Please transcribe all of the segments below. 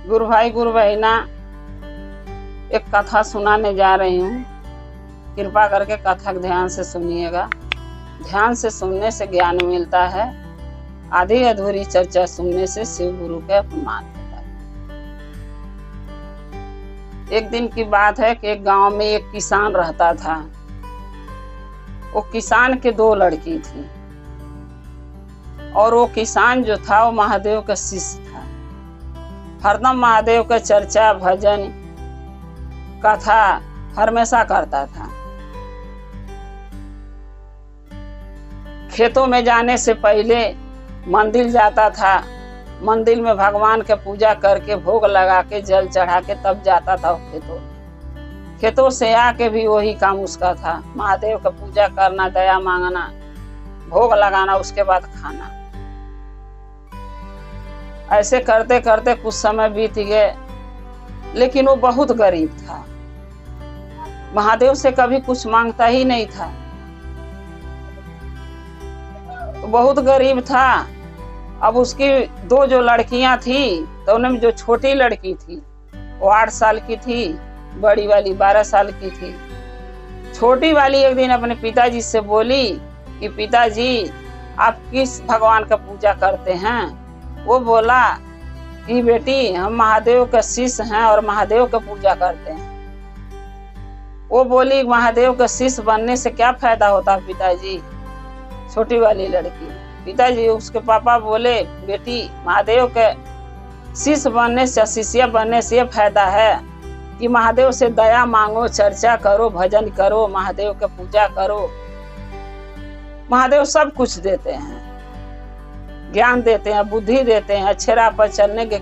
गुरु भाई गुरु बहिना, एक कथा सुनाने जा रही हूँ। कृपा करके कथा ध्यान से सुनिएगा। ध्यान से सुनने से ज्ञान मिलता है। आधी अधूरी चर्चा सुनने से शिव गुरु के अपमान होता है। एक दिन की बात है कि एक गांव में एक किसान रहता था। वो किसान के 2 लड़की थी और वो किसान जो था वो महादेव का शिष्य था। हरदम महादेव का चर्चा भजन कथा हमेशा करता था। खेतों में जाने से पहले मंदिर जाता था। मंदिर में भगवान के पूजा करके भोग लगा के जल चढ़ा के तब जाता था खेतों में। खेतों से आके भी वही काम उसका था, महादेव का पूजा करना, दया मांगना, भोग लगाना, उसके बाद खाना। ऐसे करते करते कुछ समय बीत गए, लेकिन वो बहुत गरीब था। महादेव से कभी कुछ मांगता ही नहीं था। तो बहुत गरीब था। अब उसकी 2 जो लड़कियां थी, तो उनमें जो छोटी लड़की थी वो 8 साल की थी, बड़ी वाली 12 साल की थी। छोटी वाली एक दिन अपने पिताजी से बोली कि पिताजी, आप किस भगवान का पूजा करते हैं? वो बोला कि बेटी, हम महादेव का शिष्य हैं और महादेव का पूजा करते हैं। वो बोली, महादेव का शिष्य बनने से क्या फायदा होता है पिताजी? छोटी वाली लड़की। पिताजी, उसके पापा बोले, बेटी, महादेव के शिष्य बनने से, शिष्य बनने से ये फायदा है कि महादेव से दया मांगो, चर्चा करो, भजन करो, महादेव का पूजा करो। महादेव सब कुछ देते हैं, ज्ञान देते हैं, बुद्धि देते हैं, अच्छे राह पर चलने के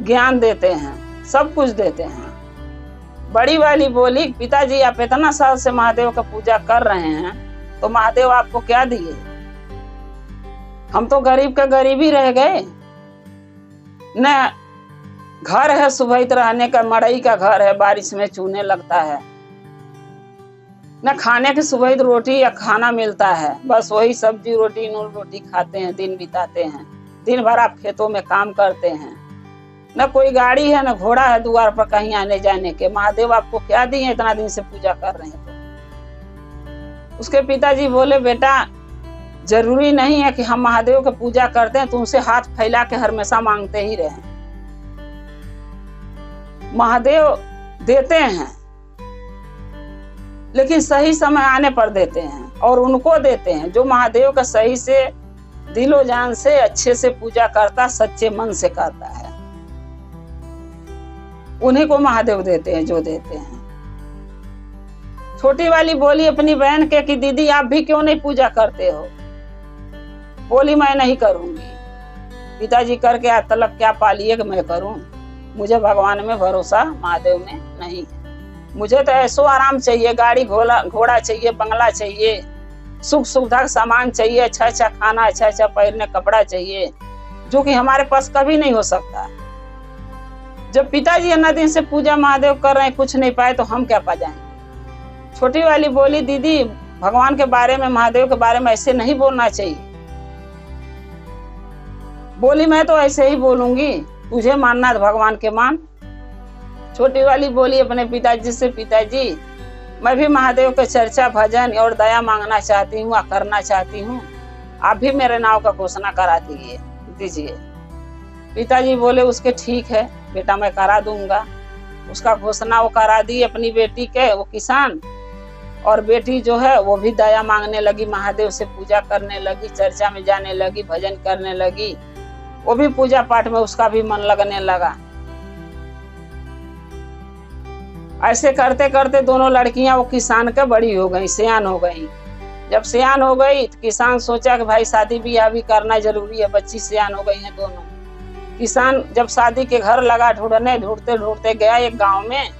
ज्ञान देते हैं, सब कुछ देते हैं। बड़ी वाली बोली, पिताजी, आप इतना साल से महादेव का पूजा कर रहे हैं, तो महादेव आपको क्या दिए? हम तो गरीब का गरीब ही रह गए। न घर है सुबह रहने का, मड़ई का घर है, बारिश में चूने लगता है। न खाने की सुबह रोटी या खाना मिलता है, बस वही सब्जी रोटी नून रोटी खाते हैं, दिन बिताते हैं। दिन भर आप खेतों में काम करते हैं। न कोई गाड़ी है, न घोड़ा है द्वार पर कहीं आने जाने के। महादेव आपको क्या दिए? इतना दिन से पूजा कर रहे हैं। तो उसके पिताजी बोले, बेटा, जरूरी नहीं है कि हम महादेव की पूजा करते हैं तो उनसे हाथ फैला के हमेशा मांगते ही रहें। महादेव देते हैं, लेकिन सही समय आने पर देते हैं, और उनको देते हैं जो महादेव का सही से दिलो जान से अच्छे से पूजा करता, सच्चे मन से करता है। उन्हीं को महादेव देते हैं जो देते हैं। छोटी वाली बोली अपनी बहन के कि दीदी, आप भी क्यों नहीं पूजा करते हो? बोली, मैं नहीं करूंगी। पिताजी करके आज तलब क्या पालिए कि मैं करूं? मुझे भगवान में भरोसा महादेव में नहीं है। मुझे तो ऐसो आराम चाहिए, गाड़ी घोड़ा चाहिए, बंगला चाहिए, सुख सुविधा का सामान चाहिए, अच्छा अच्छा खाना, अच्छा अच्छा पहनने कपड़ा चाहिए, जो कि हमारे पास कभी नहीं हो सकता। जब पिताजी इतना दिन से पूजा महादेव कर रहे हैं, कुछ नहीं पाए, तो हम क्या पा जाएंगे? छोटी वाली बोली, दीदी, भगवान के बारे में, महादेव के बारे में ऐसे नहीं बोलना चाहिए। बोली, मैं तो ऐसे ही बोलूंगी, तुझे मानना है भगवान के मान। छोटी वाली बोली अपने पिताजी से, पिताजी, मैं भी महादेव के चर्चा भजन और दया मांगना चाहती हूँ, करना चाहती हूँ। आप भी मेरे नाव का घोषणा करा दीजिए। पिताजी बोले, उसके ठीक है बेटा, मैं करा दूंगा। उसका घोषणा वो करा दी अपनी बेटी के, वो किसान। और बेटी जो है वो भी दया मांगने लगी, महादेव से पूजा करने लगी, चर्चा में जाने लगी, भजन करने लगी। वो भी पूजा पाठ में उसका भी मन लगने लगा। ऐसे करते करते दोनों लड़कियां वो किसान के बड़ी हो गई, सियान हो गई। जब सियान हो गई तो किसान सोचा कि भाई शादी ब्याह भी करना जरूरी है, बच्ची सियान हो गई है दोनों। किसान जब शादी के घर लगा ढूंढने, ढूंढते ढूंढते गया एक गांव में,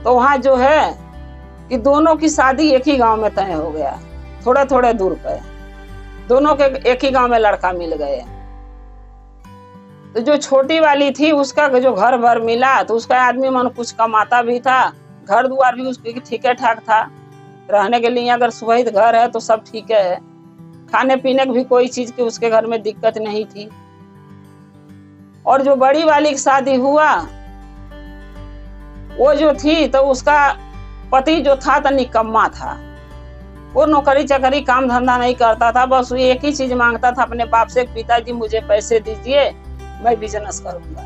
तो वहां जो है कि दोनों की शादी एक ही गांव में तय हो गया, थोड़े थोड़े दूर पे। दोनों के एक ही गांव में लड़का मिल गए। तो जो छोटी वाली थी उसका जो घर भर मिला, तो उसका आदमी मन कुछ कमाता भी था, घर द्वार भी उसकी ठीक ठाक था, रहने के लिए अगर सुविधा घर है तो सब ठीक है। खाने पीने की भी कोई चीज की उसके घर में दिक्कत नहीं थी। और जो बड़ी वाली की शादी हुआ, वो जो थी तो उसका पति जो था तो निकम्मा था। वो नौकरी चाकरी काम धंधा नहीं करता था, बस वो एक ही चीज मांगता था अपने बाप से, पिताजी मुझे पैसे दीजिए, मैं बिजनेस करूंगा।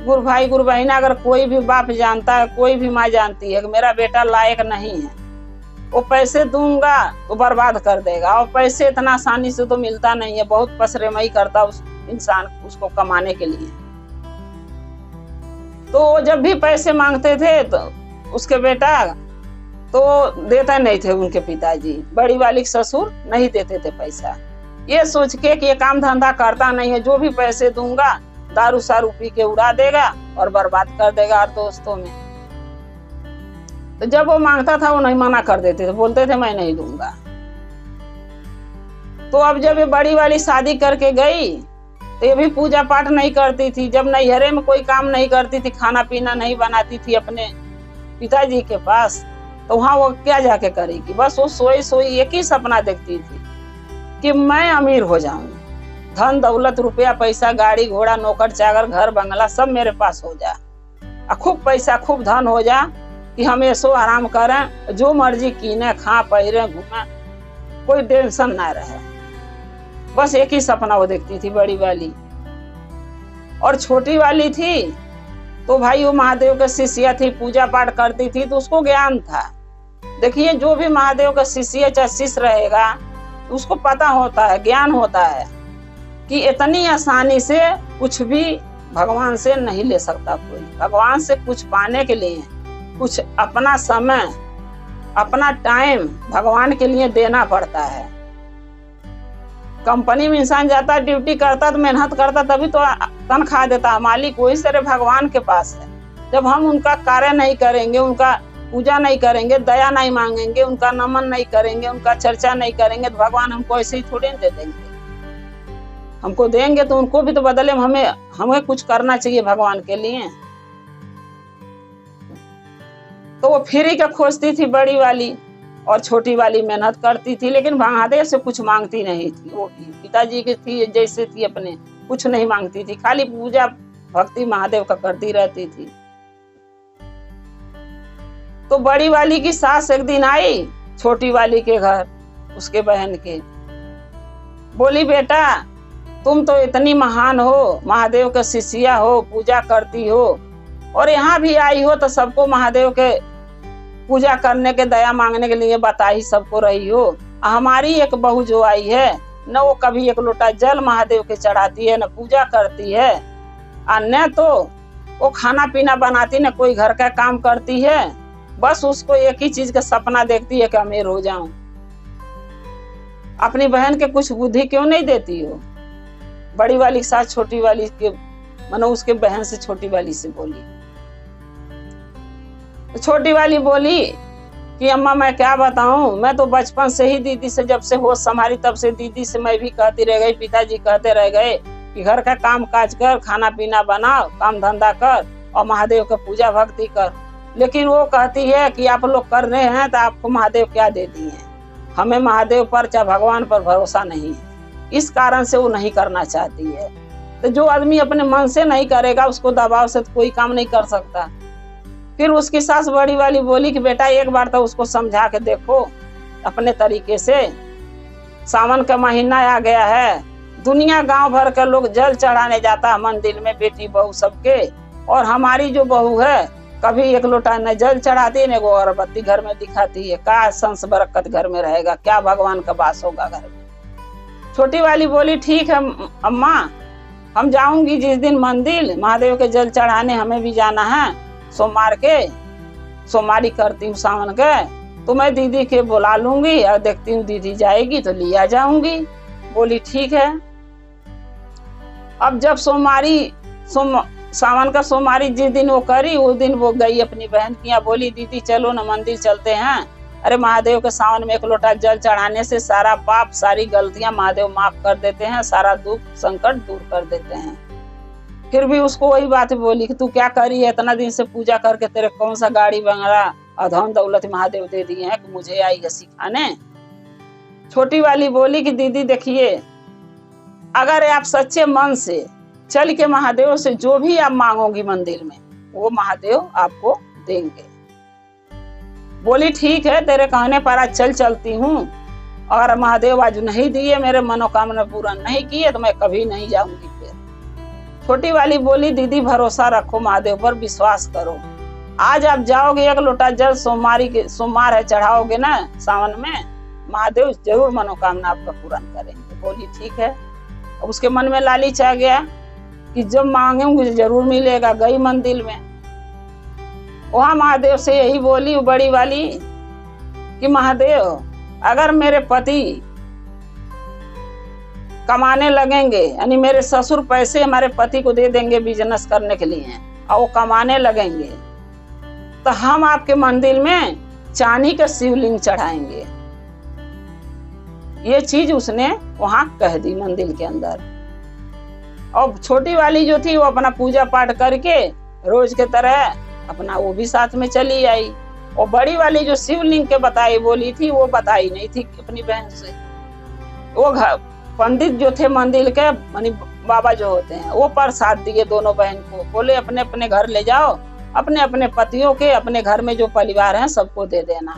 गुरु भाई गुरु बहना, अगर कोई भी बाप जानता है, कोई भी माँ जानती है कि मेरा बेटा लायक नहीं है, वो पैसे दूंगा तो बर्बाद कर देगा, और पैसे इतना आसानी से तो मिलता नहीं है, बहुत पसरेमई करता उस इंसान उसको कमाने के लिए। तो वो जब भी पैसे मांगते थे तो उसके बेटा तो देते नहीं थे, उनके पिताजी बड़ी वाली के ससुर नहीं देते थे पैसा, ये सोच के कि ये काम धंधा करता नहीं है, जो भी पैसे दूंगा दारू सारू पी के उड़ा देगा और बर्बाद कर देगा और दोस्तों में। तो जब वो मांगता था वो नहीं मना कर देते थे, बोलते थे मैं नहीं दूंगा। तो अब जब ये बड़ी वाली शादी करके गई तो ये भी पूजा पाठ नहीं करती थी, जब नैहरे में कोई काम नहीं करती थी, खाना पीना नहीं बनाती थी अपने पिताजी के पास, तो वहां वो क्या जाके करेगी। बस वो सोई सोई एक ही सपना देखती थी कि मैं अमीर हो जाऊं, धन दौलत रुपया पैसा गाड़ी घोड़ा नौकर चाकर घर बंगला सब मेरे पास हो जा, खूब पैसा खूब धन हो जा कि हम ऐसो आराम करें, जो मर्जी कीने खा पहिरे घूमे, कोई टेंशन ना रहे। बस एक ही सपना वो देखती थी बड़ी वाली। और छोटी वाली थी तो भाई वो महादेव के शिष्या थी, पूजा पाठ करती थी, तो उसको ज्ञान था। देखिए जो भी महादेव का शिष्य चाहे शिष्य रहेगा उसको पता होता है, ज्ञान होता है कि इतनी आसानी से कुछ भी भगवान से नहीं ले सकता कोई। भगवान से कुछ पाने के लिए कुछ अपना समय अपना टाइम भगवान के लिए देना पड़ता है। कंपनी में इंसान जाता ड्यूटी करता तो मेहनत करता तभी तो तनख्वाह देता, मालिक वही सारे भगवान के पास है। जब हम उनका कार्य नहीं करेंगे, उनका पूजा नहीं करेंगे, दया नहीं मांगेंगे, उनका नमन नहीं करेंगे, उनका चर्चा नहीं करेंगे, तो भगवान हमको ऐसे ही थोड़े दे देंगे। हमको देंगे तो उनको भी तो बदले हमें कुछ करना चाहिए भगवान के लिए। तो वो फ्री का खोजती थी बड़ी वाली, और छोटी वाली मेहनत करती थी, लेकिन महादेव से कुछ मांगती नहीं थी। वो भी पिताजी की थी जैसे थी अपने, कुछ नहीं मांगती थी, खाली पूजा भक्ति महादेव का करती रहती थी। तो बड़ी वाली की सास एक दिन आई छोटी वाली के घर, उसके बहन के, बोली बेटा तुम तो इतनी महान हो, महादेव के शिष्या हो, पूजा करती हो, और यहाँ भी आई हो तो सबको महादेव के पूजा करने के दया मांगने के लिए बता ही सबको रही हो। हमारी एक बहू जो आई है न वो कभी एक लोटा जल महादेव के चढ़ाती है, न पूजा करती है, और न तो वो खाना पीना बनाती, न कोई घर का काम करती है। बस उसको एक ही चीज का सपना देखती है कि अमीर हो जाऊं। अपनी बहन के कुछ बुद्धि क्यों नहीं देती हो। बड़ी वाली के साथ छोटी वाली के मानो उसके बहन से छोटी वाली से बोली। तो छोटी वाली बोली कि अम्मा मैं क्या बताऊं, मैं तो बचपन से ही दीदी से जब से होश संभाली तब से दीदी से मैं भी कहती रह गई, पिताजी कहते रह गए कि घर का काम काज कर, खाना पीना बनाओ, काम धंधा कर और महादेव का पूजा भक्ति कर। लेकिन वो कहती है कि आप लोग कर रहे हैं तो आपको महादेव क्या दे दिए, हमें महादेव पर चाहे भगवान पर भरोसा नहीं है, इस कारण से वो नहीं करना चाहती है। तो जो आदमी अपने मन से नहीं करेगा उसको दबाव से तो कोई काम नहीं कर सकता। फिर उसकी सास बड़ी वाली बोली कि बेटा एक बार तो उसको समझा के देखो अपने तरीके से। सावन का महीना आ गया है, दुनिया गांव भर के लोग जल चढ़ाने जाता है मंदिर में, बेटी बहू सबके, और हमारी जो बहू है कभी एक लोटा न जल चढ़ाती न अगरबत्ती घर में दिखाती है। क्या संस बरकत घर में रहेगा, क्या भगवान का वास होगा घर में। छोटी वाली बोली ठीक है अम्मा, हम जाऊंगी जिस दिन मंदिर महादेव के जल चढ़ाने, हमें भी जाना है, सोमवार के सोमवारी करती हूँ सावन के, तो मैं दीदी के बुला लूंगी और देखती हूँ दीदी जाएगी तो लिया जाऊंगी। बोली ठीक है। अब जब सावन का सोमवारी जिस दिन वो करी उस दिन वो गई अपनी बहन की यहाँ, बोली दीदी चलो ना मंदिर चलते हैं। अरे महादेव के सावन में एक लोटा जल चढ़ाने से सारा पाप सारी गलतियां महादेव माफ कर देते हैं, सारा दुख संकट दूर कर देते हैं। फिर भी उसको वही बात बोली कि तू क्या करी है, इतना दिन से पूजा करके तेरे कौन सा गाड़ी बंगला और धन दौलत महादेव दे दिए हैं कि मुझे आई है सिखाने। छोटी वाली बोली कि दीदी देखिए, अगर आप सच्चे मन से चल के महादेव से जो भी आप मांगोगी मंदिर में वो महादेव आपको देंगे। बोली ठीक है, तेरे कहने पर आज चलती हूँ, और महादेव आज नहीं दिए, मेरे मनोकामना पूरा नहीं किए तो मैं कभी नहीं जाऊंगी फिर। छोटी वाली बोली दीदी भरोसा रखो, महादेव पर विश्वास करो, आज आप जाओगे 1 लोटा जल सोमवार है चढ़ाओगे ना सावन में, महादेव जरूर मनोकामना आपका पूरा करेंगे। बोली ठीक है। अब उसके मन में लालच आ गया कि जब मांगेंगे जरूर मिलेगा। गई मंदिर में, वहां महादेव से यही बोली बड़ी वाली कि महादेव अगर मेरे पति कमाने लगेंगे, यानी मेरे ससुर पैसे हमारे पति को दे देंगे बिजनेस करने के लिए, और वो कमाने लगेंगे, तो हम आपके मंदिर में चांदी का शिवलिंग चढ़ाएंगे। ये चीज उसने वहां कह दी मंदिर के अंदर। और छोटी वाली जो थी वो अपना पूजा पाठ करके रोज के तरह अपना वो भी साथ में चली आई। और बड़ी वाली जो शिवलिंग के बताई बोली थी वो बताई नहीं थी अपनी बहन से। वो पंडित जो थे मंदिर के मानी बाबा जो होते हैं वो प्रसाद दिए दोनों बहन को, बोले अपने अपने घर ले जाओ, अपने अपने पतियों के अपने घर में जो परिवार है सबको दे देना।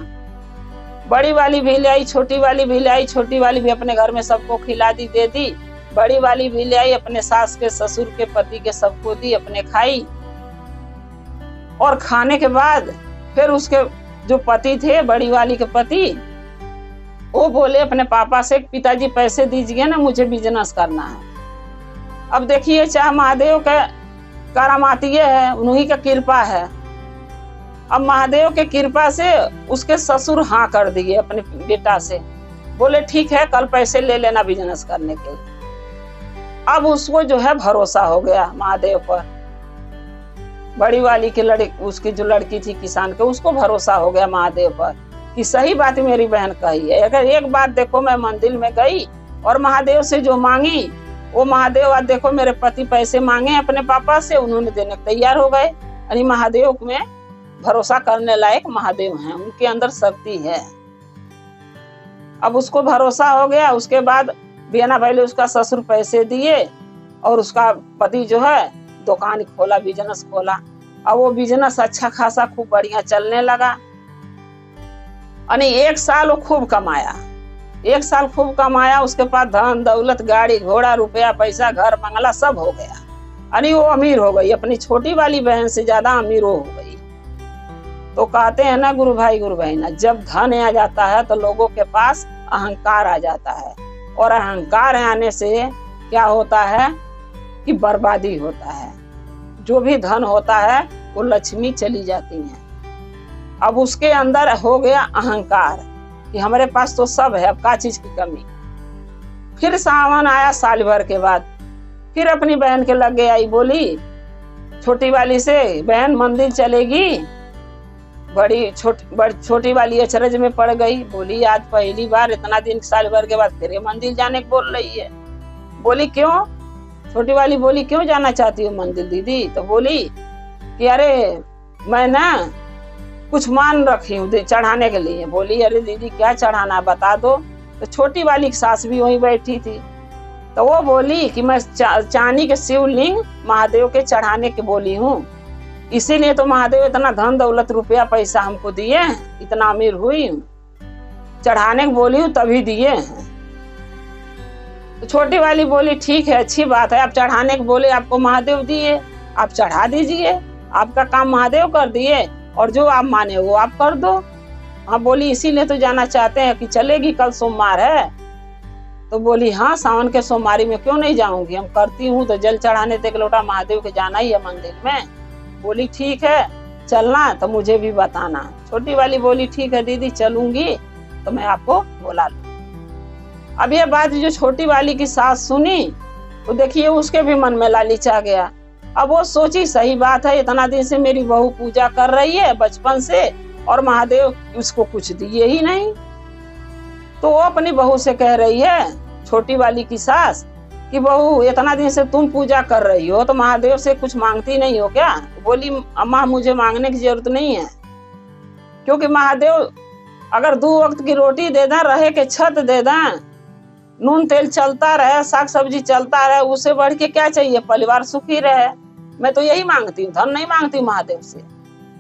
बड़ी वाली भी ले आई, छोटी वाली भी ले आई, छोटी वाली भी अपने घर में सबको खिला दी, दे दी। बड़ी वाली भी ले आई, अपने सास के ससुर के पति के सबको दी, अपने खाई। और खाने के बाद फिर उसके जो पति थे, बड़ी वाली के पति, वो बोले अपने पापा से पिताजी पैसे दीजिए ना, मुझे बिजनेस करना है। अब देखिए चाहे महादेव का करामातीय है, उन्हीं का कृपा है। अब महादेव के कृपा से उसके ससुर हाँ कर दिए अपने बेटा से, बोले ठीक है कल पैसे ले लेना बिजनेस करने के लिए। अब उसको जो है भरोसा हो गया महादेव पर। बड़ी वाली की उसकी जो लड़की थी किसान के, उसको भरोसा हो गया महादेव पर कि सही बात मेरी बहन कही है। अगर एक बात देखो मैं मंदिर में गई और महादेव से जो मांगी वो महादेव, आज देखो मेरे पति पैसे मांगे अपने पापा से, उन्होंने देने तैयार हो गए। यानी महादेव में भरोसा करने लायक महादेव हैं, उनके अंदर शक्ति है। अब उसको भरोसा हो गया। उसके बाद बिना पहले उसका ससुर पैसे दिए और उसका पति जो है दुकान खोला, बिजनेस खोला। अब वो बिजनेस अच्छा खासा खूब बढ़िया चलने लगा। यानी 1 साल वो खूब कमाया, 1 साल खूब कमाया। उसके पास धन दौलत, गाड़ी घोड़ा, रुपया पैसा, घर बंगला सब हो गया। यानी वो अमीर हो गई, अपनी छोटी वाली बहन से ज्यादा अमीर हो गई। तो कहते हैं ना गुरु भाई ना, जब धन आ जाता है तो लोगों के पास अहंकार आ जाता है, और अहंकार आने से क्या होता है कि बर्बादी होता है। जो भी धन होता है वो लक्ष्मी चली जाती है। अब उसके अंदर हो गया अहंकार कि हमारे पास तो सब है, अब क्या चीज की कमी। फिर सावन आया साल भर के बाद, फिर अपनी बहन के लगे आई, बोली छोटी वाली से बहन मंदिर चलेगी। छोटी वाली अचरज में पड़ गई, बोली आज पहली बार इतना दिन साल भर के बाद फिर मंदिर जाने को बोल रही है। बोली क्यों? छोटी वाली बोली क्यों जाना चाहती हो मंदिर दीदी? तो बोली कि अरे मैं ना कुछ मान रखी हूँ चढ़ाने के लिए। बोली अरे दीदी क्या चढ़ाना बता दो। तो छोटी वाली की सास भी वहीं बैठी थी, तो वो बोली कि मैं चांदी के शिवलिंग महादेव के चढ़ाने के बोली हूँ, इसीलिए तो महादेव इतना धन दौलत रुपया पैसा हमको दिए, इतना अमीर हुई हूँ, चढ़ाने को बोली हूँ तभी दिए हैं। तो छोटी वाली बोली ठीक है अच्छी बात है, आप चढ़ाने को बोले आपको महादेव दिए, आप चढ़ा दीजिए, आपका काम महादेव कर दिए, और जो आप माने वो आप कर दो। हाँ बोली इसीलिए तो जाना चाहते हैं कि चलेगी, कल सोमवार है। तो बोली हाँ सावन के सोमवारी में क्यों नहीं जाऊंगी, हम करती हूँ, तो जल चढ़ाने तक लोटा महादेव के जाना ही है मंदिर में। बोली ठीक है चलना तो मुझे भी बताना। छोटी वाली बोली ठीक है दीदी चलूंगी तो मैं आपको बुला लूँ। अब ये बात जो छोटी वाली की सास सुनी तो देखिए उसके भी मन में लालच आ गया। अब वो सोची सही बात है, इतना दिन से मेरी बहू पूजा कर रही है बचपन से, और महादेव उसको कुछ दिए ही नहीं। तो वो अपनी बहू से कह रही है छोटी वाली की सास कि बहू इतना दिन से तुम पूजा कर रही हो तो महादेव से कुछ मांगती नहीं हो क्या? बोली अम्मा मुझे मांगने की जरूरत नहीं है, क्योंकि महादेव अगर 2 वक्त की रोटी दे दें, रहे के छत दे दें, नून तेल चलता रहे, साग सब्जी चलता रहे, उससे बढ़ के क्या चाहिए? परिवार सुखी रहे। मैं तो यही मांगती हूँ, धन नहीं मांगती महादेव से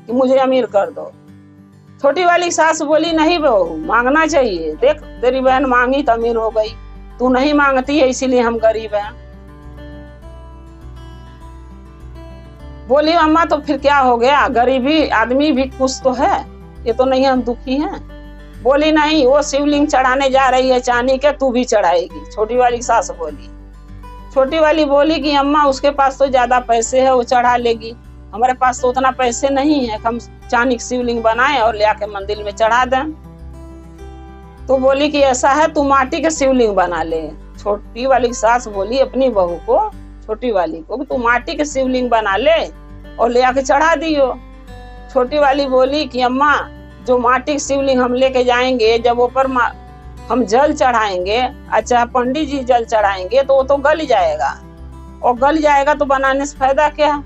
कि मुझे अमीर कर दो। छोटी वाली सास बोली नहीं बहू, मांगना चाहिए। देख तेरी बहन मांगी तो अमीर हो गई, तू नहीं मांगती है इसीलिए हम गरीब हैं। बोली अम्मा तो फिर क्या हो गया, गरीबी आदमी भी खुश तो है, ये तो नहीं हम दुखी हैं। बोली नहीं, वो शिवलिंग चढ़ाने जा रही है चांदी के, तू भी चढ़ाएगी। छोटी वाली सास बोली। छोटी वाली बोली कि अम्मा उसके पास तो ज्यादा पैसे है, वो चढ़ा लेगी, हमारे पास तो उतना पैसे नहीं है हम चांदी की शिवलिंग बनाए और ले आके मंदिर में चढ़ा दें। तो बोली कि ऐसा है तू माटी के शिवलिंग बना ले। छोटी वाली सास बोली अपनी बहू को, छोटी वाली को, तू माटी के शिवलिंग बना ले और ले आके चढ़ा दियो। छोटी वाली बोली कि अम्मा जो माटी की शिवलिंग हम लेके जाएंगे, जब ऊपर हम जल चढ़ाएंगे, अच्छा पंडित जी जल चढ़ाएंगे तो वो तो गल जाएगा, और गल जाएगा तो बनाने से फायदा क्या?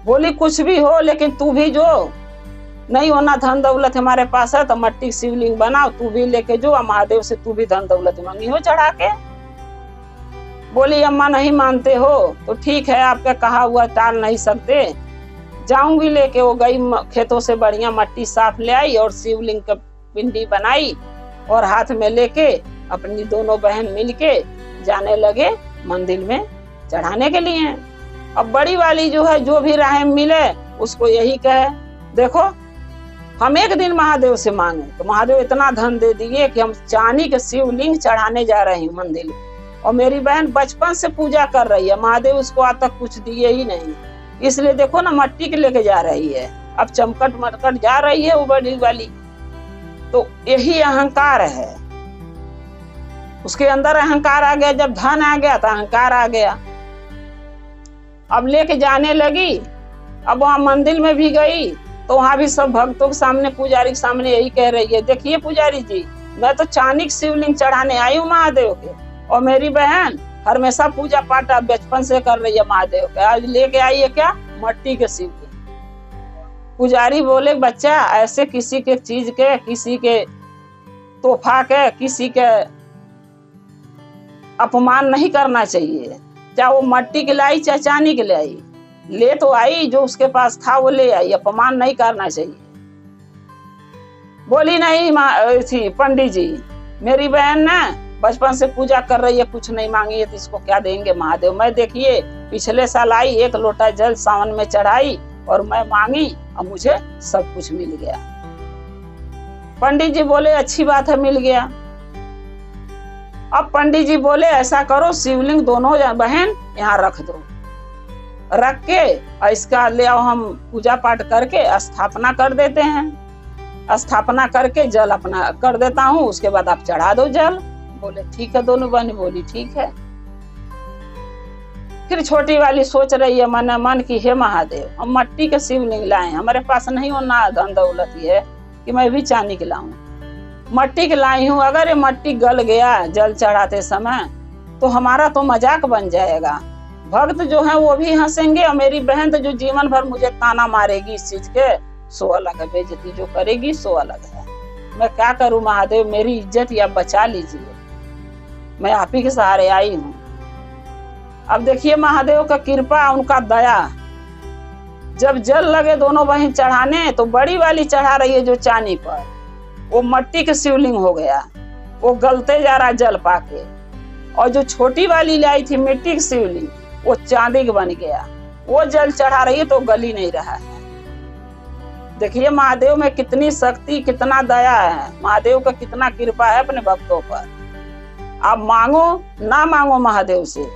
बोली कुछ भी हो लेकिन तू भी जो नहीं होना धन दौलत हमारे पास है तो मट्टी की शिवलिंग बनाओ, तू भी लेके जो, महादेव से तू भी धन दौलत मांगी हो चढ़ा के। बोली अम्मा नहीं मानते हो तो ठीक है, आपका कहा हुआ टाल नहीं सकते, जाऊंगी लेके। वो गई खेतों से बढ़िया मट्टी साफ ले आई और शिवलिंग का पिंडी बनाई और हाथ में लेके अपनी दोनों बहन मिलके जाने लगे मंदिर में चढ़ाने के लिए। अब बड़ी वाली जो है जो भी राह मिले उसको यही कहे, देखो हम एक दिन महादेव से मांगे तो महादेव इतना धन दे दिए कि हम चांदी के शिवलिंग चढ़ाने जा रहे हैं मंदिर में, और मेरी बहन बचपन से पूजा कर रही है, महादेव उसको आज तक कुछ दिए ही नहीं, इसलिए देखो ना मट्टी के लेके जा रही है। अब चमकट मटकट जा रही है वो बड़ी वाली, तो यही अहंकार है, उसके अंदर अहंकार आ गया। जब धन आ गया तो अहंकार आ गया। अब लेके जाने लगी, अब वहां मंदिर में भी गई तो वहां भी सब भक्तों के सामने, पुजारी के सामने यही कह रही है, देखिए पुजारी जी मैं तो चांदी की शिवलिंग चढ़ाने आई हूँ महादेव के, और मेरी बहन हमेशा पूजा पाठ बचपन से कर रही है महादेव के, आज लेके आई है क्या? मट्टी के शिवलिंग। पुजारी बोले बच्चा ऐसे किसी के चीज के, किसी के तोहफा के, किसी के अपमान नहीं करना चाहिए, चाहे वो मट्टी के लाई चाहे चांदी के लाई, ले तो आई, जो उसके पास था वो ले आई, अपमान नहीं करना चाहिए। बोली नहीं थी पंडित जी, मेरी बहन ना बचपन से पूजा कर रही है, कुछ नहीं मांगी है तो इसको क्या देंगे महादेव। मैं देखिए पिछले साल आई, एक लोटा जल सावन में चढ़ाई और मैं मांगी और मुझे सब कुछ मिल गया। पंडित जी बोले अच्छी बात है मिल गया। अब पंडित जी बोले ऐसा करो शिवलिंग दोनों बहन यहाँ रख दो, रख के इसका ले आओ, हम पूजा पाठ करके स्थापना कर देते हैं, स्थापना करके जल अपना कर देता हूँ, उसके बाद आप चढ़ा दो जल। बोले ठीक है, दोनों बहन बोली ठीक है। फिर छोटी वाली सोच रही है मन मन की हे महादेव हम मट्टी के शिवलिंग लाए, हमारे पास नहीं होना धन दौलत है कि मैं भी चांदी के लाऊं, मट्टी के लाई हूँ, अगर ये मट्टी गल गया जल चढ़ाते समय तो हमारा तो मजाक बन जाएगा, भक्त जो है वो भी हंसेंगे, और मेरी बहन तो जो जीवन भर मुझे ताना मारेगी इस चीज के, सो अलग है, बेइज्जती जो करेगी सो अलग है। मैं क्या करूं महादेव, मेरी इज्जत या बचा लीजिए, मैं आप ही के सहारे आई हूँ। अब देखिए महादेव का कृपा, उनका दया, जब जल लगे दोनों बहन चढ़ाने तो बड़ी वाली चढ़ा रही है जो चांदी पर, वो मट्टी के शिवलिंग हो गया, वो गलते जा रहा जल पाके, और जो छोटी वाली लाई थी मिट्टी की शिवलिंग वो चांदी का बन गया, वो जल चढ़ा रही है तो गली नहीं रहा है। देखिए महादेव में कितनी शक्ति, कितना दया है, महादेव का कितना कृपा है अपने भक्तों पर। आप मांगो ना मांगो महादेव से,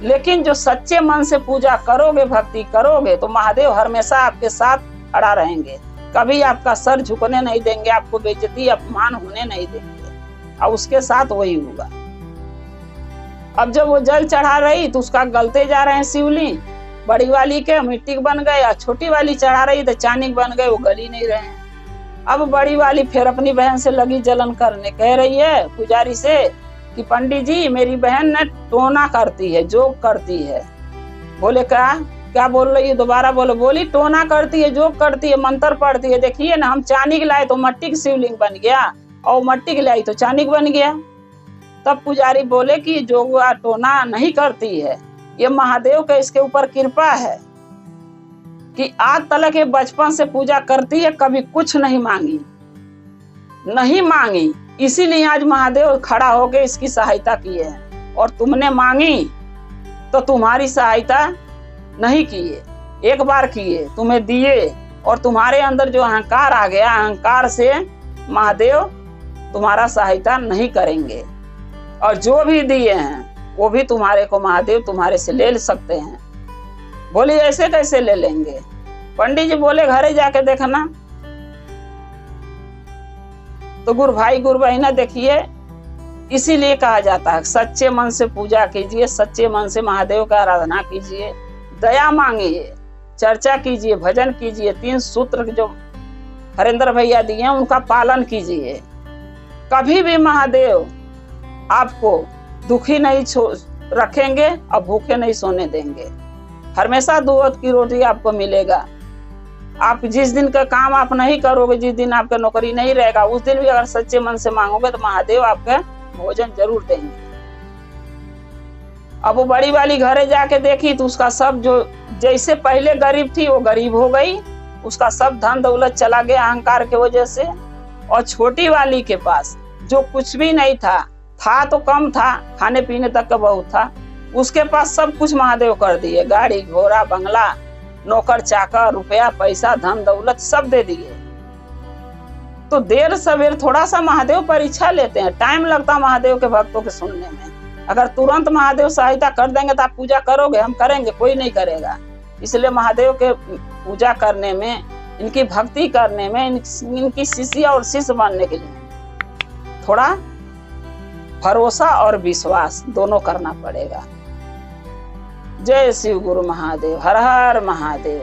लेकिन जो सच्चे मन से पूजा करोगे, भक्ति करोगे तो महादेव हमेशा आपके साथ खड़ा रहेंगे, कभी आपका सर झुकने नहीं देंगे, आपको बेइज्जती अपमान होने नहीं देंगे, और उसके साथ वही होगा। अब जब वो जल चढ़ा रही तो उसका गलते जा रहे हैं शिवलिंग, बड़ी वाली के मिट्टी के बन गए, और छोटी वाली चढ़ा रही तो चांदी के बन गए, वो गली नहीं रहे हैं। अब बड़ी वाली फिर अपनी बहन से लगी जलन करने, कह रही है पुजारी से कि पंडित जी मेरी बहन ने टोना करती है, जोग करती है। बोले क्या बोल रही है, दोबारा बोलो। बोली टोना करती है, जोग करती है, मंत्र पढ़ती है, देखिए ना हम चांदी के लाए तो मट्टी की शिवलिंग बन गया, और मट्टी के लाई तो चांदी बन गया। तब पुजारी बोले कि जोगुआ टोना नहीं करती है, ये महादेव का इसके ऊपर कृपा है कि आज तक ये बचपन से पूजा करती है, कभी कुछ नहीं मांगी, इसीलिए आज महादेव खड़ा होके इसकी सहायता किए हैं। और तुमने मांगी तो तुम्हारी सहायता नहीं किए, एक बार किए, तुम्हें दिए, और तुम्हारे अंदर जो अहंकार आ गया, अहंकार से महादेव तुम्हारा सहायता नहीं करेंगे। और जो भी दिए हैं वो भी तुम्हारे को महादेव तुम्हारे से ले सकते हैं। बोली ऐसे कैसे ले लेंगे? पंडित जी बोले घरे जाके देखना। तो गुरु भाई गुरु बहिना देखिए, इसीलिए कहा जाता है सच्चे मन से पूजा कीजिए, सच्चे मन से महादेव का आराधना कीजिए, दया मांगिए, चर्चा कीजिए, भजन कीजिए, 3 सूत्र जो हरेंद्र भैया दिए हैं उनका पालन कीजिए। कभी भी महादेव आपको दुखी नहीं रखेंगे और भूखे नहीं सोने देंगे। हमेशा 2 वक्त की रोटी आपको मिलेगा। आप जिस दिन का काम आप नहीं करोगे, जिस दिन आपका नौकरी नहीं रहेगा, उस दिन भी अगर सच्चे मन से मांगोगे तो महादेव आपका भोजन जरूर देंगे। अब वो बड़ी वाली घरे जाके देखी तो उसका सब जो जैसे पहले गरीब थी वो गरीब हो गई, उसका सब धन दौलत चला गया अहंकार के वजह से। और छोटी वाली के पास जो कुछ भी नहीं था तो कम था, खाने पीने तक का बहुत था, उसके पास सब कुछ महादेव कर दिए, गाड़ी घोड़ा बंगला, नौकर चाकर, रुपया पैसा धन दौलत सब दे दिए। तो देर सवेर थोड़ा सा महादेव परीक्षा लेते हैं, टाइम लगता महादेव के भक्तों के सुनने में। अगर तुरंत महादेव सहायता कर देंगे तो आप पूजा करोगे? हम करेंगे? कोई नहीं करेगा। इसलिए महादेव के पूजा करने में, इनकी भक्ति करने में, इनकी शिष्य और शिष्य बनने के लिए थोड़ा भरोसा और विश्वास दोनों करना पड़ेगा। जय शिव गुरु महादेव, हर हर महादेव।